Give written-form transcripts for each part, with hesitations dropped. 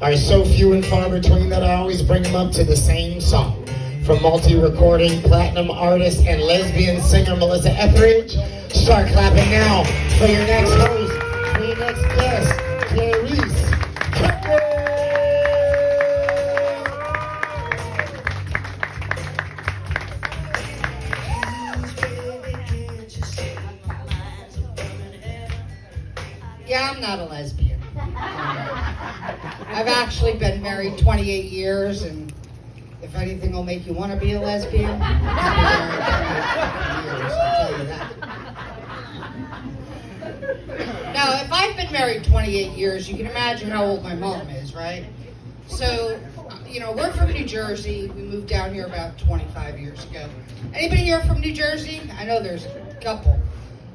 are so few and far between that I always bring them up to the same song. From multi-recording, platinum artist, and lesbian singer Melissa Etheridge. Start clapping now for your next host, for your next guest, Clarice. Yeah, I'm not a lesbian. I've actually been married 28 years, and if anything will make you want to be a lesbian, I've been married 28 years, I'll tell you that. Now, if I've been married 28 years, you can imagine how old my mom is, right? So, we're from New Jersey. We moved down here about 25 years ago. Anybody here from New Jersey? I know there's a couple.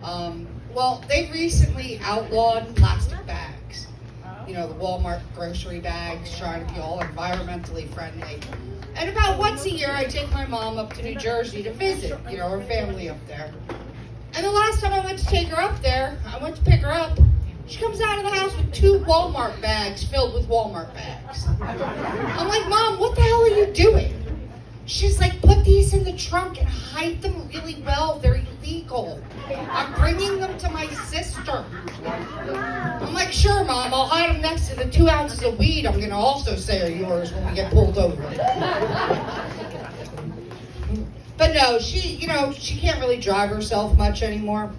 Well, they recently outlawed plastic bags. The Walmart grocery bags, trying to be all environmentally friendly. And about once a year, I take my mom up to New Jersey to visit, her family up there. And the last time I went to take her up there, I went to pick her up. She comes out of the house with 2 Walmart bags filled with Walmart bags. I'm like, Mom, what the hell are you doing? She's like, put these in the trunk and hide them really well. They're illegal. I'm bringing them to my sister. I'm like, sure, Mom, I'll hide them next to the 2 ounces of weed I'm going to also say are yours when we get pulled over. But no, she can't really drive herself much anymore.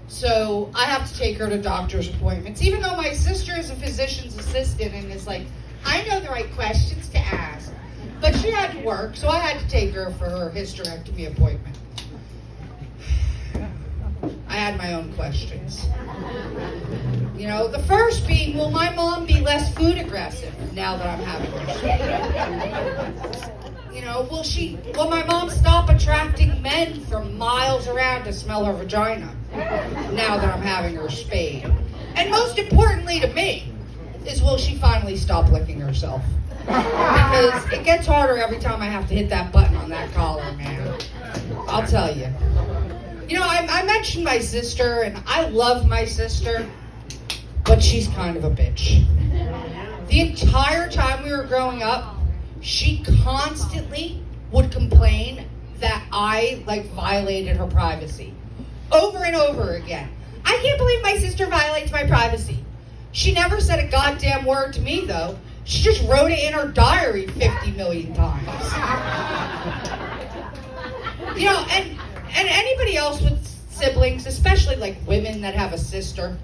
So I have to take her to doctor's appointments, even though my sister is a physician's assistant and is like, I know the right questions to ask. But she had to work, so I had to take her for her hysterectomy appointment. I had my own questions. The first being, will my mom be less food aggressive now that I'm having her? Will my mom stop attracting men from miles around to smell her vagina now that I'm having her spayed? And most importantly to me is, will she finally stop licking herself? Because it gets harder every time I have to hit that button on that collar, man. I'll tell you. I mentioned my sister, and I love my sister, but she's kind of a bitch. The entire time we were growing up, she constantly would complain that I, violated her privacy. Over and over again. I can't believe my sister violates my privacy. She never said a goddamn word to me, though. She just wrote it in her diary 50 million times. And anybody else with siblings, especially women that have a sister,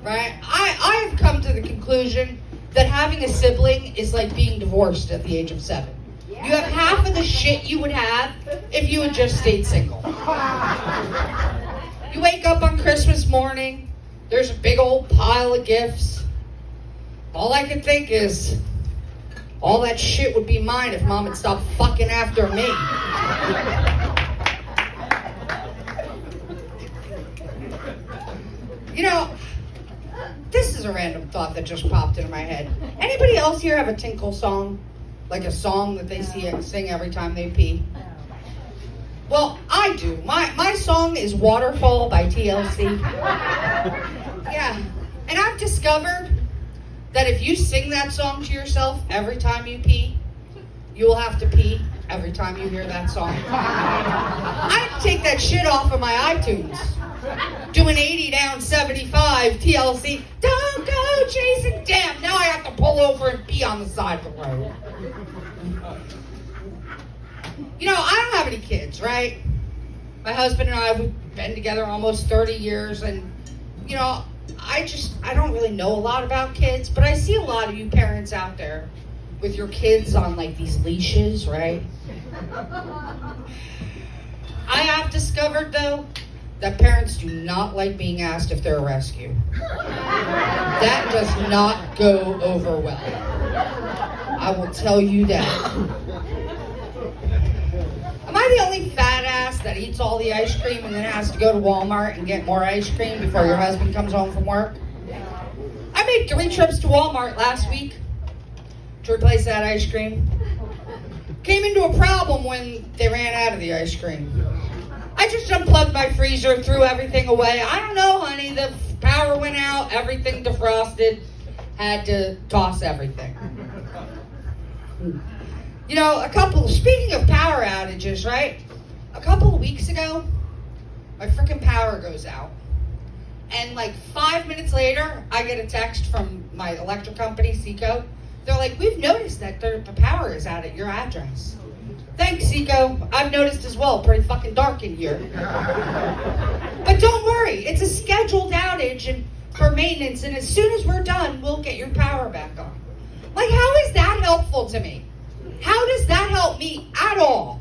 right? I have come to the conclusion that having a sibling is like being divorced at the age of 7. You have half of the shit you would have if you had just stayed single. You wake up on Christmas morning, there's a big old pile of gifts. All I can think is, all that shit would be mine if Mom had stopped fucking after me. This is a random thought that just popped into my head. Anybody else here have a tinkle song? Like a song that they sing every time they pee? Well, I do. My song is Waterfall by TLC. Yeah. And I've discovered that if you sing that song to yourself every time you pee, you will have to pee every time you hear that song. I take that shit off of my iTunes. Doing 80 down 75 TLC. Don't go chasing. Damn, now I have to pull over and pee on the side of the road. I don't have any kids, right? My husband and I, we've been together almost 30 years, and, I don't really know a lot about kids, but I see a lot of you parents out there with your kids on, these leashes, right? I have discovered, though, that parents do not like being asked if they're a rescue. That does not go over well. I will tell you that. Am I the only fat ass that eats all the ice cream and then has to go to Walmart and get more ice cream before your husband comes home from work? I made 3 trips to Walmart last week to replace that ice cream. Came into a problem when they ran out of the ice cream. I just unplugged my freezer, threw everything away. I don't know, honey. The power went out, everything defrosted. Had to toss everything. You know, speaking of power outages, right? A couple of weeks ago, my freaking power goes out. And like 5 minutes later, I get a text from my electric company, Seco. They're like, we've noticed that the power is out at your address. Thanks, Seco. I've noticed as well. Pretty fucking dark in here. But don't worry. It's a scheduled outage and for maintenance. And as soon as we're done, we'll get your power back on. Like, how is that helpful to me? How does that help me at all?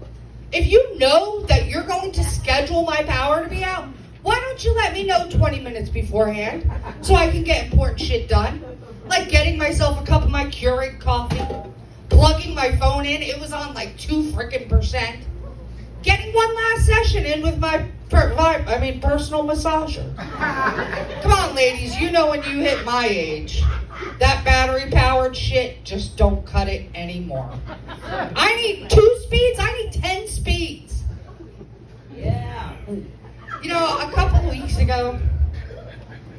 If you know that you're going to schedule my power to be out, why don't you let me know 20 minutes beforehand so I can get important shit done? Like getting myself a cup of my Keurig coffee, plugging my phone in, it was on like 2%. Getting one last session in with my personal massager. Come on, ladies, you know when you hit my age, that battery-powered shit, just don't cut it anymore. I need 2 speeds, I need 10 speeds. Yeah. You know, a couple of weeks ago,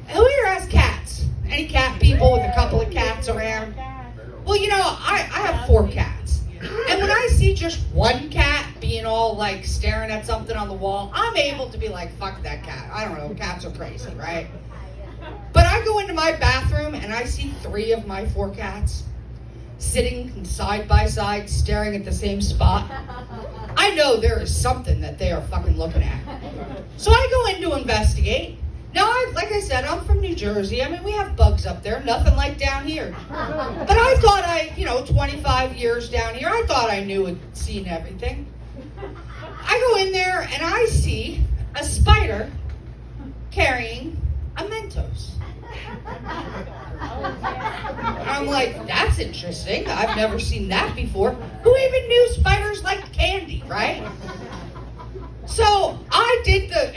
who here has cats? Any cat people with a couple of cats around? Well, you know, I have 4 cats. And when I see just one cat being all like staring at something on the wall, I'm able to be like, fuck that cat. I don't know, cats are crazy, right? But I go into my bathroom and I see 3 of my 4 cats sitting side by side staring at the same spot. I know there is something that they are fucking looking at. So I go in to investigate. Now, like I said, I'm from New Jersey. I mean, we have bugs up there, nothing like down here. But I thought 25 years down here, I thought I knew and seen everything. I go in there and I see a spider carrying a Mentos. And I'm like, that's interesting. I've never seen that before. Who even knew spiders like candy, right? So I did the,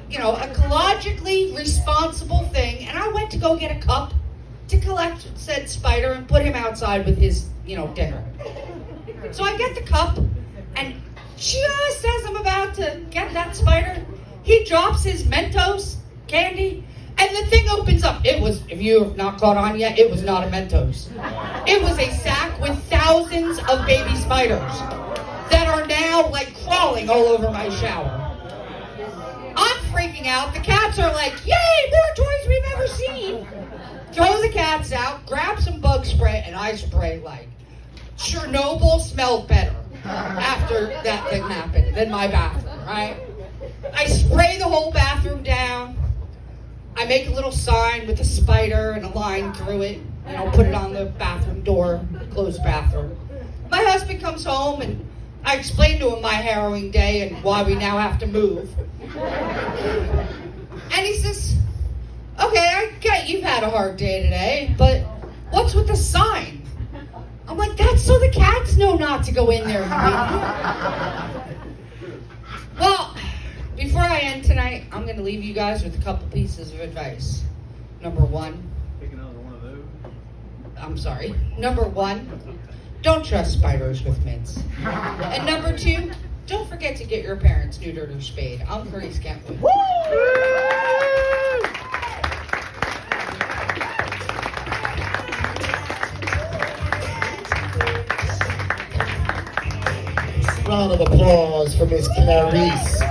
ecologically responsible thing, and I went to go get a cup to collect said spider and put him outside with his, dinner. So I get the cup, and just as I'm about to get that spider, he drops his Mentos candy, and the thing opens up. It was, if you have not caught on yet, it was not a Mentos. It was a sack with thousands of baby spiders that are now like crawling all over my shower. I'm freaking out. The cats are like, yay, more toys we've ever seen. Throw the cats out, grab some bug spray, and I spray like Chernobyl smelled better after that thing happened than my bathroom, right? I spray the whole bathroom down. I make a little sign with a spider and a line through it, put it on the bathroom door, close the bathroom. My husband comes home and I explained to him my harrowing day and why we now have to move. And he says, okay, I get you've had a hard day today, but what's with the sign? I'm like, that's so the cats know not to go in there. Well, before I end tonight, I'm going to leave you guys with a couple pieces of advice. Number 1. Pick another one of those. I'm sorry. Number 1, don't trust spiders with mints. And number 2, don't forget to get your parents neutered or spayed. I'm Clarice Kentwood. Round of applause for Miss Clarice